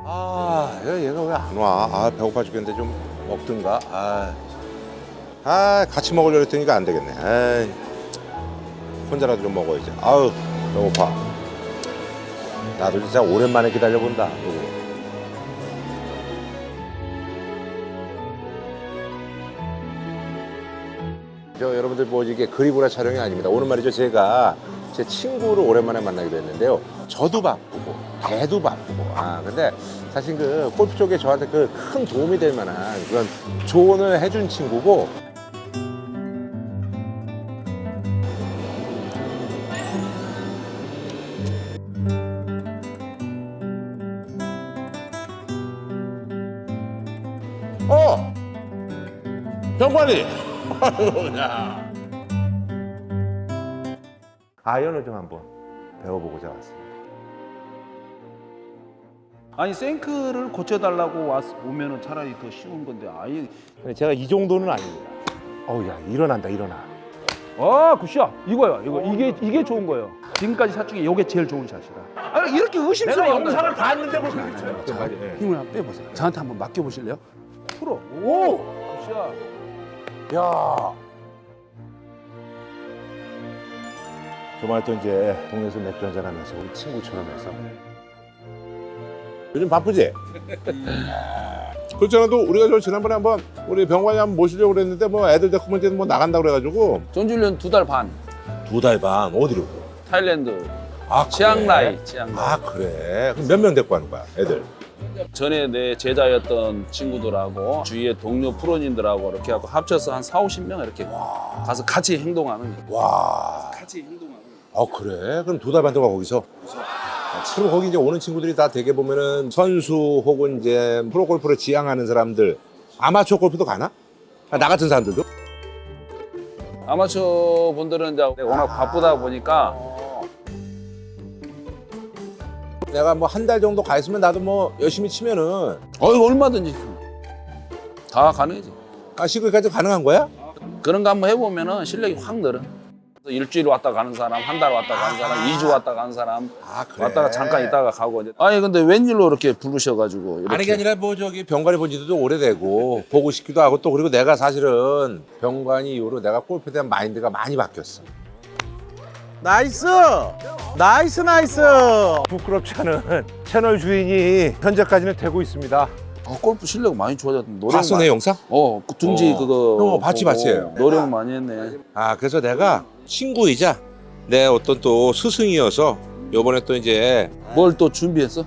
얘가 왜 안 와? 배고파 죽겠는데 좀 먹든가. 같이 먹으려고 했더니 안 되겠네. 혼자라도 좀 먹어야지. 배고파. 나도 진짜 오랜만에 기다려본다. 여러분들 뭐 이게 그리브라 촬영이 아닙니다. 오늘 말이죠, 제가 제 친구를 오랜만에 만나기로 했는데요. 저도 바쁘고 걔도 바쁘고. 근데 사실 그 골프 쪽에 저한테 그 큰 도움이 될 만한 그런 조언을 해준 친구고. 병관이. 아유야. 아이언을 좀 한번 배워보고자 왔습니다. 아니 생크를 고쳐달라고 오면은 차라리 더 쉬운 건데 아예. 근데 제가 이 정도는 아닙니다. 야, 일어난다. 굿샷. 이거요. 이게 좋은 거예요. 지금까지 샷 중에 이게 제일 좋은 샷이다. 아니 이렇게 의심스러워. 내가 영상을 봤는데 뭘 그렇게 쳐요? 힘을 한번 빼보세요. 저한테 한번 맡겨보실래요? 풀어. 굿샷. 야. 주말 또 이제 동네에서 맥주 한잔 하면서 우리 친구처럼 해서. 요즘 바쁘지? 그렇지 않아도 우리가 저 지난번에 한번 우리 병관이 한번 모시려고 그랬는데 뭐 애들 데리고 문제는 뭐 나간다고 그래가지고. 전주련 2달 반. 2달 반 어디로? 타일랜드. 그래? 치앙라이. 그래? 그럼 몇 명 데리고 가는 거야, 애들? 전에 내 제자였던 친구들하고 주위의 동료 프로님들하고 이렇게 하고 합쳐서 한 4, 50명 이렇게 가서 같이 행동하는 거예요. 와. 같이 행동하는 그래? 그럼 2달 반 동안 거기서? 그럼 거기 이제 오는 친구들이 다 되게 보면은 선수 혹은 이제 프로골프를 지향하는 사람들, 아마추어 골프도 가나? 나 같은 사람들도? 아마추어 분들은 이제 워낙 바쁘다 보니까 내가 뭐 한 달 정도 가 있으면 나도 뭐 열심히 치면은. 이거 얼마든지 다 가능하지. 시구까지 가능한 거야? 그런 거 한번 해보면은 실력이 확 늘어. 일주일 왔다 가는 사람, 한 달 왔다 가는 사람, 2주 왔다 가는 사람, 그래? 왔다가 잠깐 있다가 가고. 아니 근데 웬일로 이렇게 부르셔가지고 이렇게. 아니 게 아니라 뭐 저기 병관이 본 지도 오래되고 보고 싶기도 하고 또 그리고 내가 사실은 병관이 이후로 내가 골프에 대한 마인드가 많이 바뀌었어. 나이스! 나이스! 부끄럽지 않은 채널 주인이 현재까지는 되고 있습니다. 골프 실력 많이 좋아졌던 노력. 봤어, 내 영상? 그 둥지 그거. 봤지. 노력 많이 했네. 그래서 내가 친구이자 내 어떤 또 스승이어서 요번에 또 이제 뭘 또 준비했어?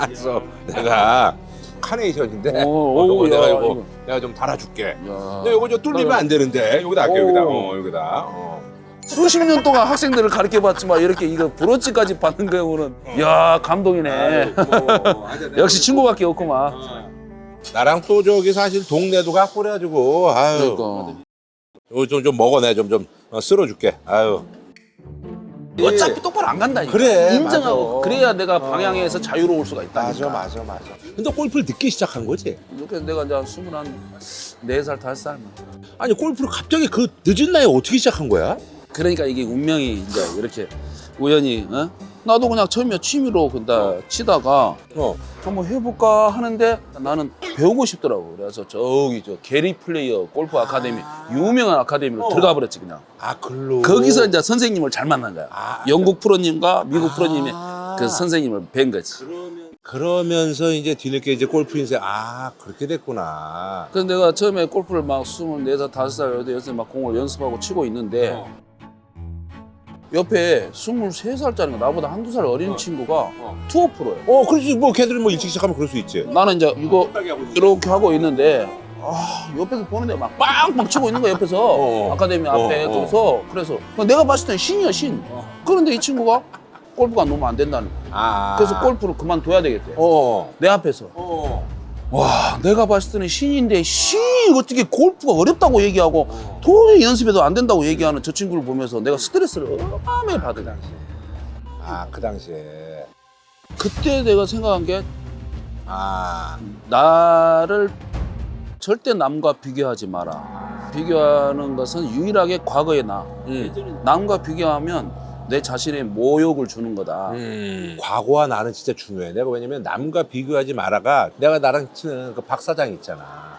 그래서 내가 카네이션인데 이거 내가 야, 이거 이거. 내가 좀 달아줄게. 야. 근데 이거 좀 뚫리면 안 되는데 여기다 할게. 여기다. 수십 년 동안 학생들을 가르쳐봤지만 이렇게 이거 브로치까지 받는 경우는 야 감동이네. 역시 친구밖에 없구만. 나랑 또 저기 사실 동네도 갖고 그래가지고 그러니까. 이거 좀 먹어내 좀 쓸어줄게. 어차피 똑바로 안 간다니까. 그래, 인정하고 맞아. 그래야 내가 방향에서 자유로울 수가 있다니까. 맞아. 근데 골프를 늦게 시작한 거지? 그래서 내가 이제 24살, 5살. 아니 골프를 갑자기 그 늦은 나이에 어떻게 시작한 거야? 그러니까 이게 운명이 이제 이렇게 우연히 나도 그냥 처음에 취미로 치다가 한번 해볼까 하는데 나는 배우고 싶더라고. 그래서 저기 저 게리 플레이어 골프 아카데미 유명한 아카데미로 들어가 버렸지 그냥. 글로. 거기서 이제 선생님을 잘 만난 거야. 영국 프로님과 미국 프로님의 그 선생님을 뵌 거지. 그러면서 이제 뒤늦게 이제 골프 인생 그렇게 됐구나. 그래서 내가 처음에 골프를 막 24살, 5살, 6살 막 공을 연습하고 치고 있는데 옆에 23살짜리가 나보다 한두 살 어린 친구가 투어 프로예요. 그렇지. 뭐 걔들은 뭐 일찍 시작하면 그럴 수 있지. 나는 이제 이거 이렇게 하고 있는데 옆에서 보는데 막 빵빵 치고 있는 거야 옆에서 아카데미 앞에. 그래서 내가 봤을 땐 신이야 신. 그런데 이 친구가 골프가 너무 안 된다는 거야. 그래서 골프를 그만둬야 되겠대. 내 앞에서. 와, 내가 봤을 때는 신인데 신이 어떻게 골프가 어렵다고 얘기하고 도저히 연습해도 안 된다고 얘기하는 저 친구를 보면서 내가 스트레스를 어마어마하게 받은 거야. 그 당시에. 그때 내가 생각한 게 나를 절대 남과 비교하지 마라. 비교하는 것은 유일하게 과거의 나. 남과 비교하면 내 자신의 모욕을 주는 거다. 과거와 나는 진짜 중요해. 내가 왜냐면 남과 비교하지 말아가 내가 나랑 치는 그 박 사장 있잖아.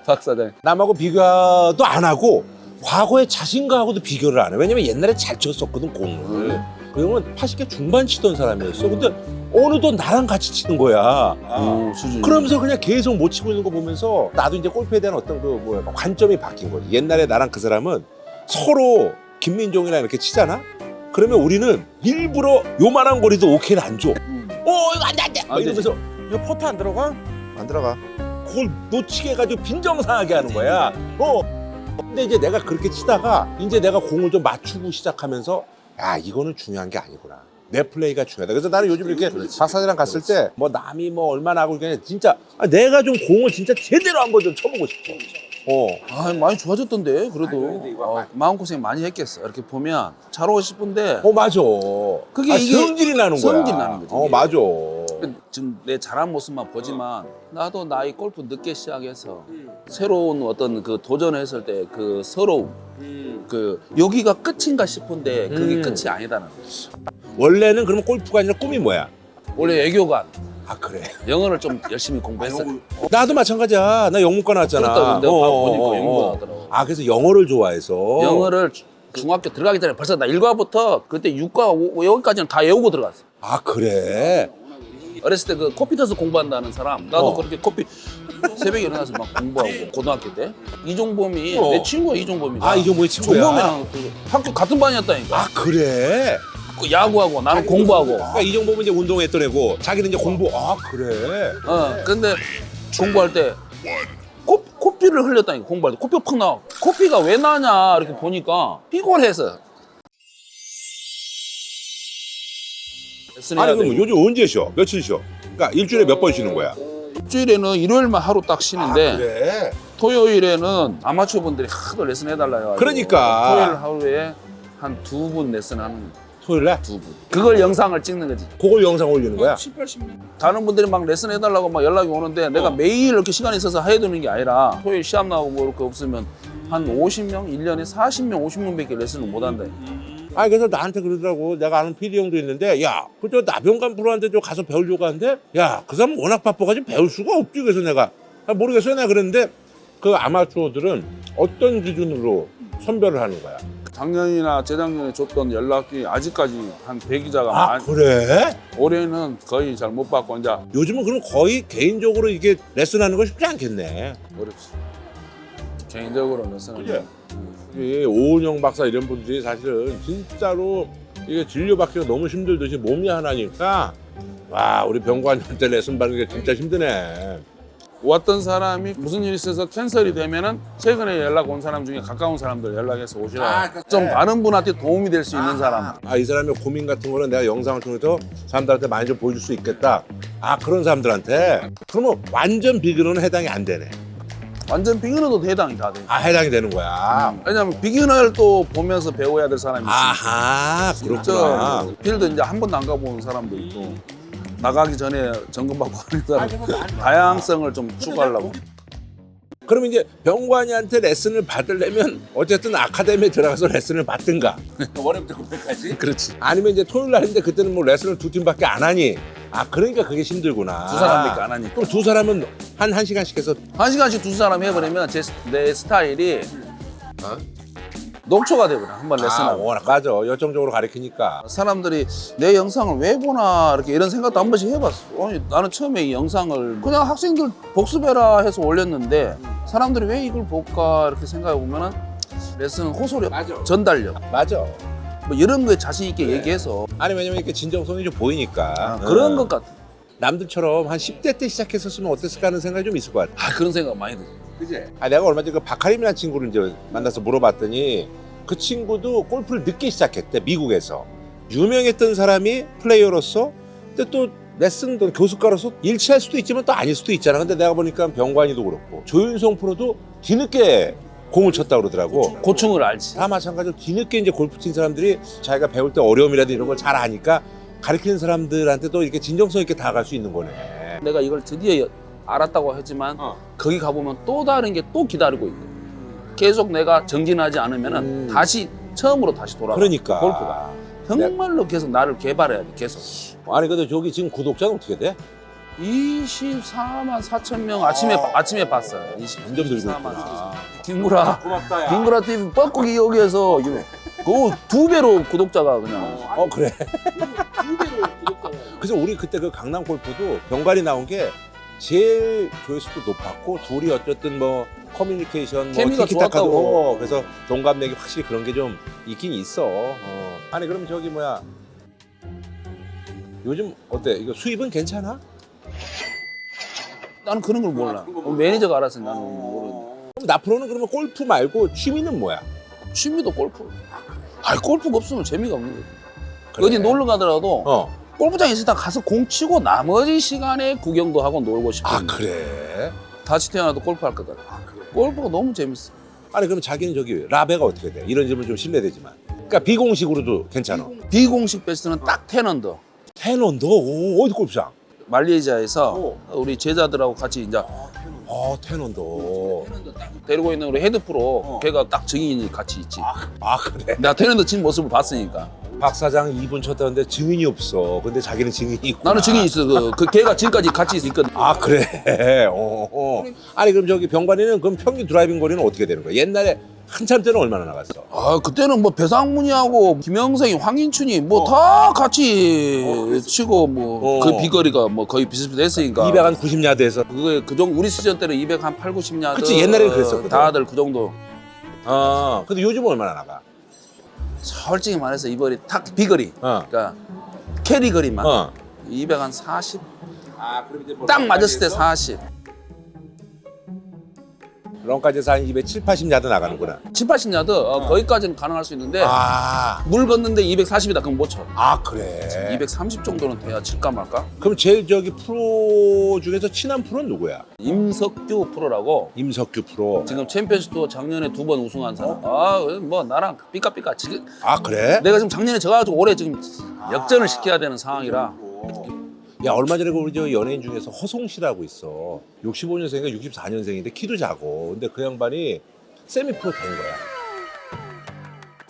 박 사장. 남하고 비교도 안 하고 과거의 자신과하고도 비교를 안 해. 왜냐면 옛날에 잘 쳤었거든 공을. 그 형은 80개 중반 치던 사람이었어. 근데 어느덧 나랑 같이 치는 거야. 수준. 그러면서 그냥 계속 못 치고 있는 거 보면서 나도 이제 골프에 대한 어떤 그 뭐야 관점이 바뀐 거지. 옛날에 나랑 그 사람은 서로 김민종이랑 이렇게 치잖아. 그러면 우리는 일부러 요만한 거리도 오케이를 안 줘. 이거 안 돼, 안 돼. 막 이러면서 이거 포트 안 들어가? 안 들어가. 그걸 놓치게 해가지고 빈정상하게 하는 거야. 근데 이제 내가 그렇게 치다가 이제 내가 공을 좀 맞추고 시작하면서 야, 이거는 중요한 게 아니구나. 내 플레이가 중요하다. 그래서 나는 요즘 이렇게 박사들이랑 갔을 때 뭐 남이 뭐 얼마나 하고 그냥 진짜 내가 좀 공을 진짜 제대로 한번 좀 쳐보고 싶어. 많이 좋아졌던데 그래도 마음고생 많이 했겠어. 이렇게 보면 잘하고 싶은데 맞아. 그게 이게 성질이 나는 거야. 성질이 나는 거지, 이게. 맞아. 지금 내 잘한 모습만 보지만 나도 나이 골프 늦게 시작해서 새로운 어떤 그 도전을 했을 때 그 서러움 그 여기가 끝인가 싶은데 그게 끝이 아니다는 거야. 원래는 그러면 골프가 아니라 꿈이 뭐야? 원래 애교관 아, 그래. 영어를 좀 열심히 공부했어. 나도 마찬가지야. 나 영문과 나왔잖아. 그렇다. 내가 보니까 영문과 나왔더라고. 아, 그래서 영어를 좋아해서. 영어를 중학교 들어가기 전에 벌써 나 1과부터 그때 6과 여기까지는 다 외우고 들어갔어. 아, 그래? 어렸을 때 그 코피터스 공부한다는 사람 나도 그렇게 코피 새벽에 일어나서 막 공부하고 고등학교 때 이종범이 내 친구야. 이종범이가. 아, 이종범이 친구야? 종범이랑 그 학교 같은 반이었다니까. 아, 그래? 그 야구하고 나는 공부하고. 그러니까 이종범은 이제 운동했던 애고 자기는 이제 공부. 아, 그래? 근데 공부할 때 코피를 흘렸다니까. 공부할 때 코피가 팍 나와. 코피가 왜 나냐 이렇게 보니까 피곤해서. 아니, 그럼 요즘 언제 쉬어? 며칠 쉬어? 그러니까 일주일에 몇 번 쉬는 거야? 일주일에는 일요일만 하루 딱 쉬는데 그래? 토요일에는 아마추어 분들이 하도 레슨 해달라 해가지고 그러니까. 토요일 하루에 한 2분 레슨하는 토요일 날? 2분. 그걸 영상을 찍는 거지. 그걸 영상 올리는 거야? 7, 80분. 다른 분들이 막 레슨 해달라고 막 연락이 오는데 내가 매일 이렇게 시간이 있어서 해야 되는 게 아니라 토요일 시합 나오고 뭐 이렇게 없으면 한 50명, 1년에 40명, 50명밖에 레슨을 못 한다. 아니, 그래서 나한테 그러더라고. 내가 아는 PD 형도 있는데, 야, 그저 나병관 프로한테 좀 가서 배우려고 하는데, 야, 그 사람 워낙 바빠가지고 배울 수가 없지. 그래서 내가 모르겠어요. 내가 그랬는데 그 아마추어들은 어떤 기준으로 선별을 하는 거야? 작년이나 재작년에 줬던 연락이 아직까지 한 100기자가 아, 그래? 올해는 거의 잘 못 받고 이제 요즘은 그럼 거의 개인적으로 이게 레슨하는 거 쉽지 않겠네. 어렵지. 개인적으로 레슨을. 이 오은영 박사 이런 분들이 사실은 진짜로 이게 진료받기가 너무 힘들듯이 몸이 하나니까 와, 우리 병관한테 레슨 받는 게 진짜 힘드네. 왔던 사람이 무슨 일이 있어서 캔슬이 되면은 최근에 연락 온 사람 중에 가까운 사람들 연락해서 오시라. 좀 다른 분한테 도움이 될 수 있는 사람. 아, 이 사람의 고민 같은 거는 내가 영상을 통해서 사람들한테 많이 좀 보여줄 수 있겠다. 아, 그런 사람들한테. 그러면 완전 비기너는 해당이 안 되네. 완전 비기너도 해당이 다 돼. 아, 해당이 되는 거야. 왜냐면 비기너를 또 보면서 배워야 될 사람이 있으니까. 아하, 그렇구나. 필드 이제 한 번도 안 가본 사람도 있고 나가기 전에 점검받고 하는 사람. 다양성을 좀 추구하려고. 그럼 이제 병관이한테 레슨을 받으려면 어쨌든 아카데미에 들어가서 레슨을 받든가. 월요일부터 금요일까지. 그렇지. 아니면 이제 토요일 날인데 그때는 뭐 레슨을 2팀밖에 안 하니. 아, 그러니까 그게 힘들구나. 두 사람밖에 안 하니까. 그럼 두 사람은 한 시간씩 해서. 1시간씩 두 사람 해버리면 내 스타일이 녹초가 되거든. 한번 아, 레슨하고. 워낙 맞아. 열정적으로 가르치니까. 사람들이 내 영상을 왜 보나 이런 생각도 한 번씩 해봤어. 아니, 나는 처음에 이 영상을 그냥 학생들 복습해라 해서 올렸는데 사람들이 왜 이걸 볼까 이렇게 생각해 보면은 레슨은 호소력, 맞아. 전달력 맞아. 뭐 이런 거에 자신 있게 얘기해서 아니, 왜냐면 이렇게 진정성이 좀 보이니까. 그런 것 같아. 남들처럼 한 10대 때 시작했었으면 어땠을까 하는 생각이 좀 있을 것 같아. 그런 생각 많이 들어. 그지? 아, 내가 얼마 전에 그 박하림이라는 친구를 이제 만나서 물어봤더니 그 친구도 골프를 늦게 시작했대, 미국에서. 유명했던 사람이 플레이어로서, 근데 또 레슨도 교수가로서 일치할 수도 있지만 또 아닐 수도 있잖아. 근데 내가 보니까 병관이도 그렇고 조윤성 프로도 뒤늦게 공을 쳤다 그러더라고. 고충을 알지. 다 마찬가지로 뒤늦게 이제 골프 친 사람들이 자기가 배울 때 어려움이라든 이런 걸 잘 아니까 가르치는 사람들한테도 이렇게 진정성 있게 다가갈 수 있는 거네. 내가 이걸 드디어 알았다고 했지만 거기 가보면 또 다른 게 또 기다리고 있고 계속 내가 정진하지 않으면은 다시 처음으로 다시 돌아가. 그러니까 골프가. 정말로 계속 나를 개발해야 돼. 계속. 아니 근데 저기 지금 구독자는 어떻게 돼? 24만 4천 명 아침에 봤어요. 점점 늘고 24만 있구나. 김구라 고맙다 야. 김구라 TV 뻐꾸기 여기에서 그 2배로 구독자가 그냥 그래. 2배로 구독자가. 그래서 우리 그때 그 강남 골프도 병관이 나온 게 제일 조회수도 높았고 둘이 어쨌든 뭐 커뮤니케이션 뭐 케미가 티키타카도 좋았다고. 그래서 동갑내기 확실히 그런 게 좀 있긴 있어. 아니 그럼 저기 뭐야 요즘 어때? 이거 수입은 괜찮아? 나는 그런 걸 몰라. 매니저가 알아서 나는 모르는데. 그럼 앞으로는 그러면 골프 말고 취미는 뭐야? 취미도 골프. 골프가 없으면 재미가 없는 거지. 그래. 어디 놀러 가더라도 어. 골프장에 있을 때 가서 공 치고 나머지 시간에 구경도 하고 놀고 싶어. 아 그래? 다시 태어나도 골프 할 거다. 골프가 너무 재밌어. 아니 그럼 자기는 저기 라베가 어떻게 돼? 이런 질문 좀 실례되지만. 그러니까 비공식으로도 괜찮아. 비공식 베스트는 딱 텐언더. 텐원도 오, 어디 골프장? 말레이시아에서 우리 제자들하고 같이 이제 텐원도. 데리고 있는 우리 헤드프로 걔가 딱 증인이 같이 있지. 아 그래? 내가 텐언더 친 모습을 봤으니까. 박 사장 2분 쳤다는데 증인이 없어. 근데 자기는 증인이 있구나. 나는 증인이 있어. 그 걔가 지금까지 같이 있거든. 아 그래? 아니 그럼 저기 병관이는 그럼 평균 드라이빙 거리는 어떻게 되는 거야? 옛날에 한참 때는 얼마나 나갔어? 그때는 뭐 배상문이하고 김영생이 황인춘이 뭐 다 같이 치고 뭐 그 비거리가 뭐 거의 비슷비슷했으니까 290야드에서 그게 그 정도 우리 시절 때는 200 한 8, 90야드 그치, 옛날에는 그랬었거든. 다들 그 정도. 근데 요즘 얼마나 나가? 솔직히 말해서 이 거리 탁 비거리 어. 그러니까 캐리 거리만 어. 200 한 40 그럼 이제 딱 맞았을 때 40 런까지 해서 한 270, 80야드 나가는구나. 7, 80야드 거기까지는 가능할 수 있는데 아 물 걷는데 240이다 그럼 못 쳐. 그래? 230 정도는 돼야 칠까 말까? 그럼 제일 저기 프로 중에서 친한 프로는 누구야? 임석규 프로라고 임석규 프로. 지금 챔피언십 투어 작년에 2번 우승한 사람. 뭐 나랑 삐까삐까 지금 그래? 내가 지금 작년에 져가지고 올해 지금 역전을 시켜야 되는 상황이라. 야 얼마 전에 우리 저 연예인 중에서 허송 씨라고 있어. 65년생인가 64년생인데 키도 작고. 근데 그 양반이 세미 프로 된 거야.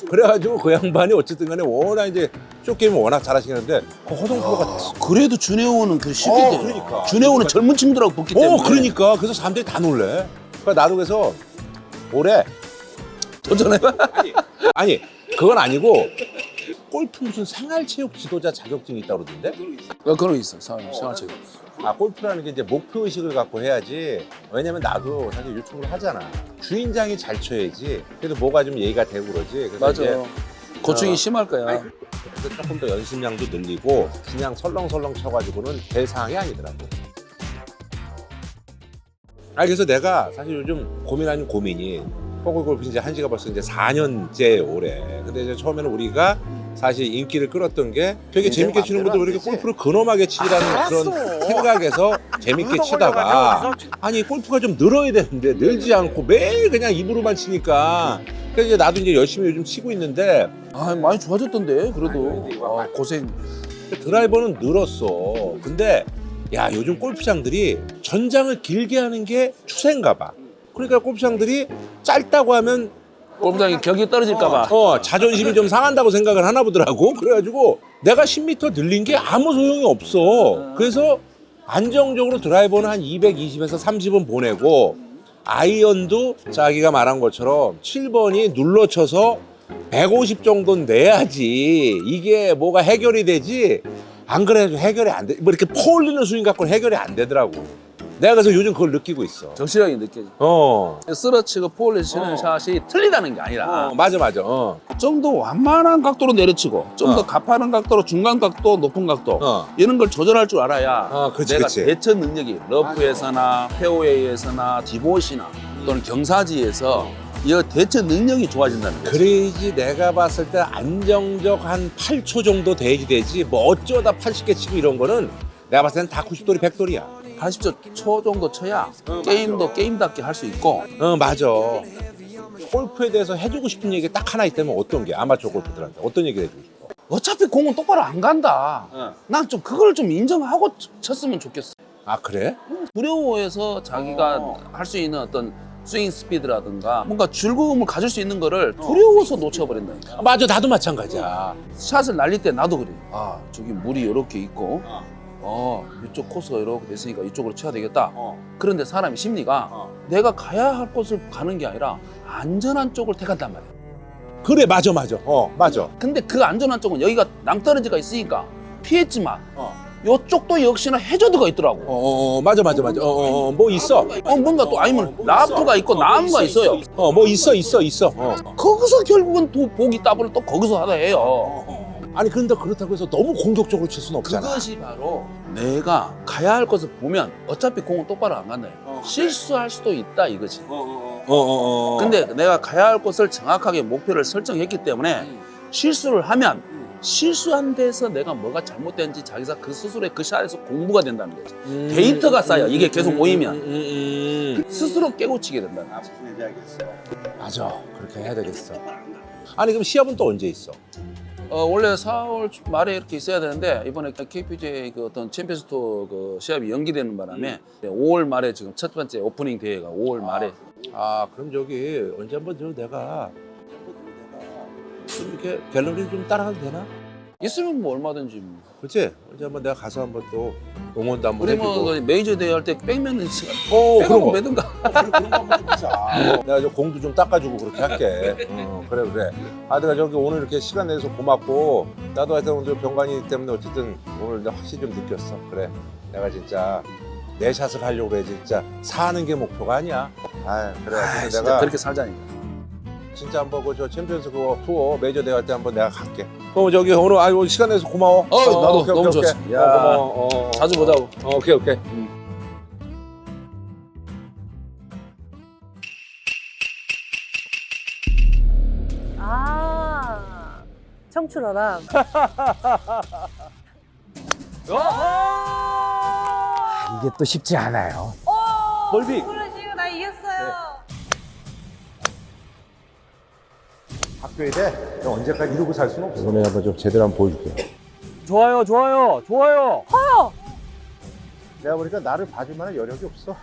그래가지고 그 양반이 어쨌든 간에 워낙 이제 쇼게임을 워낙 잘하시는데 그 허송 프로가 됐어. 그래도 준혜호는 그 쉽게 돼. 그러니까. 준혜호는 젊은 친구들하고 붙기 때문에. 그러니까 그래서 사람들이 다 놀래. 그러니까 나도 그래서 올해 도전해봐. 아니 그건 아니고 골프 무슨 생활체육 지도자 자격증이 있다고 그러던데? 그런 거 있어. 생활체육. 골프라는 게 이제 목표 의식을 갖고 해야지. 왜냐면 나도 사실 유튜브를 하잖아. 주인장이 잘 쳐야지. 그래도 뭐가 좀 예의가 되고 그러지. 그래서 맞아. 이제 고충이 심할 거야. 그래서 조금 더 연습량도 늘리고 그냥 설렁설렁 쳐가지고는 될 상황이 아니더라고. 그래서 내가 사실 요즘 고민 아닌 고민이 포글 골프 이제 한 지가 벌써 이제 4년째 올해. 근데 이제 처음에는 우리가 사실 인기를 끌었던 게 되게 재밌게 치는 분들 왜 이렇게 골프를 근엄하게 치라는 그런 생각에서 재밌게 치다가 아니 골프가 좀 늘어야 되는데 늘지 않고 매일 그냥 입으로만 치니까 그래서 이제 나도 이제 열심히 요즘 치고 있는데 많이 좋아졌던데 그래도. 고생. 드라이버는 늘었어. 근데 야 요즘 골프장들이 전장을 길게 하는 게 추세인가 봐. 그러니까 골프장들이 짧다고 하면 골프장이 격이 떨어질까 봐. 자존심이 좀 상한다고 생각을 하나 보더라고. 그래가지고 내가 10m 늘린 게 아무 소용이 없어. 그래서 안정적으로 드라이버는 한 220에서 30은 보내고 아이언도 자기가 말한 것처럼 7번이 눌러쳐서 150 정도는 내야지 이게 뭐가 해결이 되지. 안 그래도 해결이 안 돼. 뭐 이렇게 퍼올리는 스윙 갖고는 해결이 안 되더라고. 내가 그래서 요즘 그걸 느끼고 있어. 정실하게 느껴져. 쓰러치고 포올리 치는 샷이 틀리다는 게 아니라 맞아. 좀 더 완만한 각도로 내려치고 좀 더 가파른 각도로 중간 각도 높은 각도 이런 걸 조절할 줄 알아야 그치, 내가 그치. 대처 능력이 러프에서나 페어웨이에서나 디봇이나 또는 경사지에서 이 대처 능력이 좋아진다는 거지. 그래야지 내가 봤을 때 안정적 한 8초 정도 돼야지 되지 뭐 어쩌다 80개 치고 이런 거는 내가 봤을 때는 다 90도리 100도리야. 80초 정도 쳐야 게임도 게임답게 할 수 있고. 맞아. 골프에 대해서 해주고 싶은 얘기 딱 하나 있다면 어떤 게 아마추어 골프들한테 어떤 얘기를 해주고 싶어? 어차피 공은 똑바로 안 간다. 난 좀 그걸 좀 인정하고 쳤으면 좋겠어. 그래? 두려워해서 자기가 할 수 있는 어떤 스윙 스피드라든가 뭔가 즐거움을 가질 수 있는 거를 두려워서 놓쳐버린다니까. 맞아, 나도 마찬가지야. 샷을 날릴 때 나도 그래. 아, 저기 물이 이렇게 있고, 이쪽 코스가 이렇게 됐으니까 이쪽으로 쳐야 되겠다. 그런데 사람의 심리가 내가 가야 할 곳을 가는 게 아니라 안전한 쪽을 택한단 말이야. 그래, 맞아. 맞아. 근데 그 안전한 쪽은 여기가 낭떠러지가 있으니까 피했지만 이쪽도 역시나 해저드가 있더라고. 맞아. 뭐 있어. 뭔가 또 아니면 라프가 있고 나무가 있어요. 뭐 있어. 거기서 결국은 또 보기 따블을 또 거기서 하다 해요. 아니, 근데 그렇다고 해서 너무 공격적으로 칠 수는 없잖아. 그것이 바로 내가 가야 할 것을 보면 어차피 공은 똑바로 안 간다. 실수할 수도 있다 이거지. 근데 내가 가야 할 곳을 정확하게 목표를 설정했기 때문에 실수를 하면 실수한 데서 내가 뭐가 잘못된지 자기가 그 스스로의 그 샷에서 공부가 된다는 거지. 데이터가 쌓여. 이게 계속 모이면 스스로 깨우치게 된다는 거지. 맞아, 그렇게 해야 되겠어. 아니, 그럼 시합은 또 언제 있어? 원래 4월 말에 이렇게 있어야 되는데 이번에 KPGA 그 어떤 챔피언스 투어 그 시합이 연기되는 바람에 5월 말에 지금 첫 번째 오프닝 대회가 5월 말에. 그럼 저기 언제 한번 내가 좀 이렇게 갤러리 좀 따라가도 되나? 있으면 뭐 얼마든지 뭐. 그렇지? 언제 한번 내가 가서 한번 또 응원도 한번 우리 해주고. 뭐 메이저 대회 할 때 백면은 시간 그런 백하고 거. 매든가. 그런 거 한번 해보자. 내가 저 공도 좀 닦아주고 그렇게 할게. 그래. 내가 저기 오늘 이렇게 시간 내서 고맙고, 나도 하여튼 오늘 병관이 때문에 어쨌든 오늘 내가 확실히 좀 느꼈어. 그래, 내가 진짜 내 샷을 하려고 그래. 진짜 사는 게 목표가 아니야. 그래. 근데 진짜 내가 그렇게 살자니까. 진짜 한번 저 챔피언스 그거 투어 메이저 대회 할 때 한번 내가 갈게. 그럼 저기 오늘 시간 내서 고마워. 나도 오케이, 너무 오케이, 좋았어. 오케이. 야, 고마워. 자주 보자고. 오케이. 청출어람. 이게 또 쉽지 않아요. 멀비. 그래 지금 나 이겼어요. 학교에 돼. 너 언제까지 이러고 살 수는 없어. 이번에 한번 좀 제대로 한번 보여줄게. 좋아요. 내가 보니까 나를 봐줄 만한 여력이 없어.